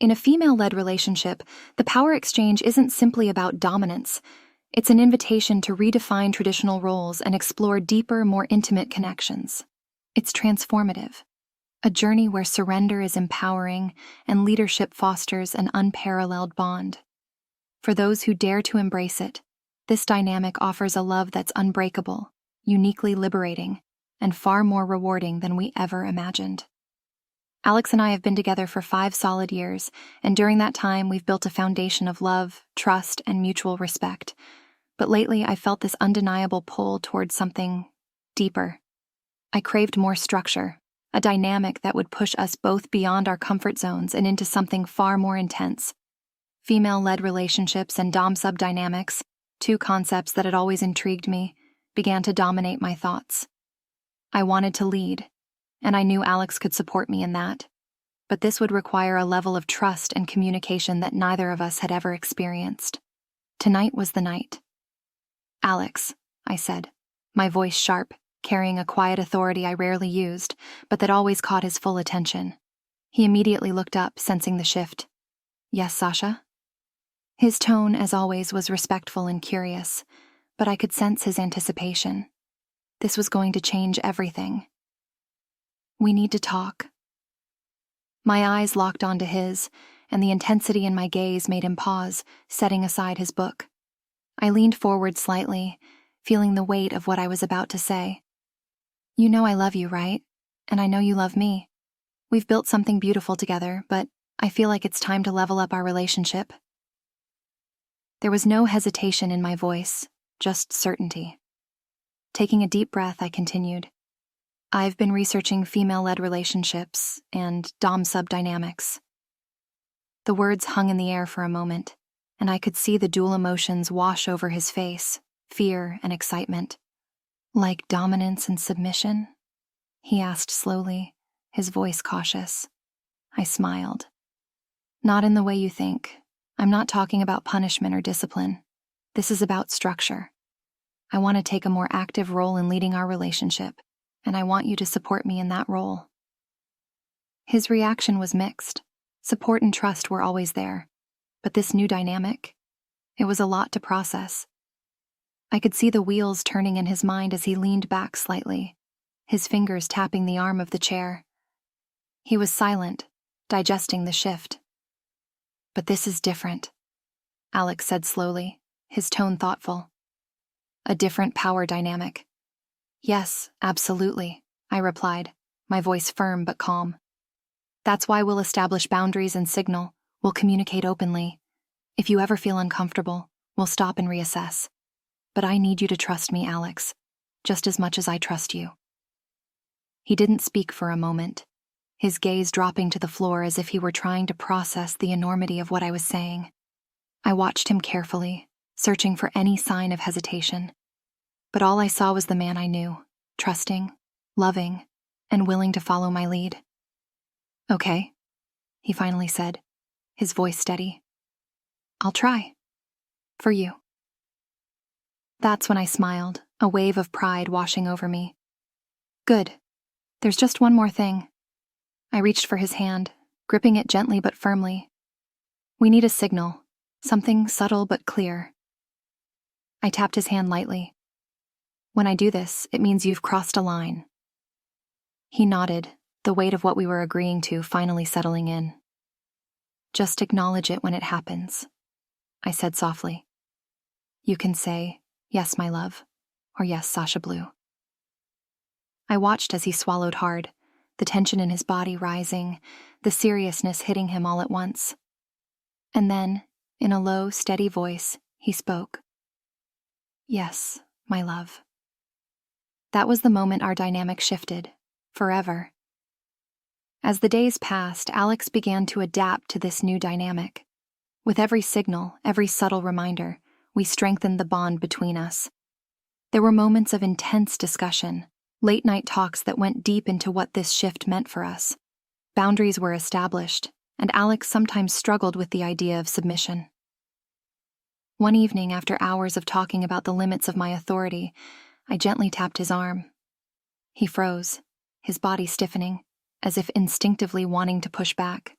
In a female-led relationship, the power exchange isn't simply about dominance. It's an invitation to redefine traditional roles and explore deeper, more intimate connections. It's transformative, a journey where surrender is empowering and leadership fosters an unparalleled bond. For those who dare to embrace it, this dynamic offers a love that's unbreakable, uniquely liberating, and far more rewarding than we ever imagined. Alex and I have been together for 5 solid years, and during that time we've built a foundation of love, trust, and mutual respect. But lately I felt this undeniable pull towards something deeper. I craved more structure, a dynamic that would push us both beyond our comfort zones and into something far more intense. Female-led relationships and dom-sub dynamics, 2 concepts that had always intrigued me, began to dominate my thoughts. I wanted to lead, and I knew Alex could support me in that. But this would require a level of trust and communication that neither of us had ever experienced. Tonight was the night. "Alex," I said, my voice sharp, carrying a quiet authority I rarely used, but that always caught his full attention. He immediately looked up, sensing the shift. "Yes, Sasha?" His tone, as always, was respectful and curious, but I could sense his anticipation. This was going to change everything. "We need to talk." My eyes locked onto his, and the intensity in my gaze made him pause, setting aside his book. I leaned forward slightly, feeling the weight of what I was about to say. "You know I love you, right? And I know you love me. We've built something beautiful together, but I feel like it's time to level up our relationship." There was no hesitation in my voice, just certainty. Taking a deep breath, I continued. "I've been researching female-led relationships and dom-sub dynamics." The words hung in the air for a moment, and I could see the dual emotions wash over his face, fear and excitement. "Like dominance and submission?" he asked slowly, his voice cautious. I smiled. "Not in the way you think. I'm not talking about punishment or discipline. This is about structure. I want to take a more active role in leading our relationship, and I want you to support me in that role." His reaction was mixed. Support and trust were always there, but this new dynamic, it was a lot to process. I could see the wheels turning in his mind as he leaned back slightly, his fingers tapping the arm of the chair. He was silent, digesting the shift. "But this is different," Alex said slowly, his tone thoughtful. "A different power dynamic." "Yes, absolutely," I replied, my voice firm but calm. "That's why we'll establish boundaries and signal. We'll communicate openly. If you ever feel uncomfortable, we'll stop and reassess. But I need you to trust me, Alex, just as much as I trust you." He didn't speak for a moment, his gaze dropping to the floor as if he were trying to process the enormity of what I was saying. I watched him carefully, searching for any sign of hesitation. But all I saw was the man I knew, trusting, loving, and willing to follow my lead. "Okay," he finally said, his voice steady. "I'll try. For you." That's when I smiled, a wave of pride washing over me. "Good. There's just one more thing." I reached for his hand, gripping it gently but firmly. "We need a signal, something subtle but clear." I tapped his hand lightly. "When I do this, it means you've crossed a line." He nodded, the weight of what we were agreeing to finally settling in. "Just acknowledge it when it happens," I said softly. "You can say, 'Yes, my love,' or 'Yes, Sasha Blue.'" I watched as he swallowed hard, the tension in his body rising, the seriousness hitting him all at once. And then, in a low, steady voice, he spoke. "Yes, my love." That was the moment our dynamic shifted, forever. As the days passed, Alex began to adapt to this new dynamic. With every signal, every subtle reminder, we strengthened the bond between us. There were moments of intense discussion, late-night talks that went deep into what this shift meant for us. Boundaries were established, and Alex sometimes struggled with the idea of submission. One evening, after hours of talking about the limits of my authority, I gently tapped his arm. He froze, his body stiffening, as if instinctively wanting to push back.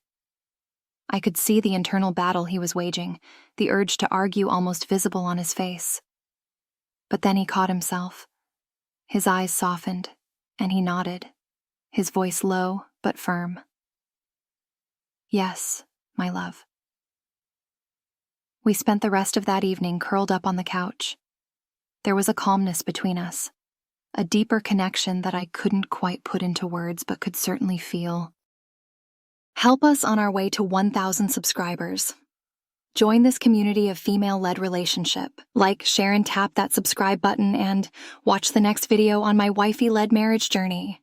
I could see the internal battle he was waging, the urge to argue almost visible on his face. But then he caught himself. His eyes softened, and he nodded, his voice low but firm. Yes, my love. We spent the rest of that evening curled up on the couch. There was a calmness between us, a deeper connection that I couldn't quite put into words but could certainly feel. Help us on our way to 1,000 subscribers. Join this community of female-led relationship. Like, share, and tap that subscribe button, and watch the next video on my wifey-led marriage journey.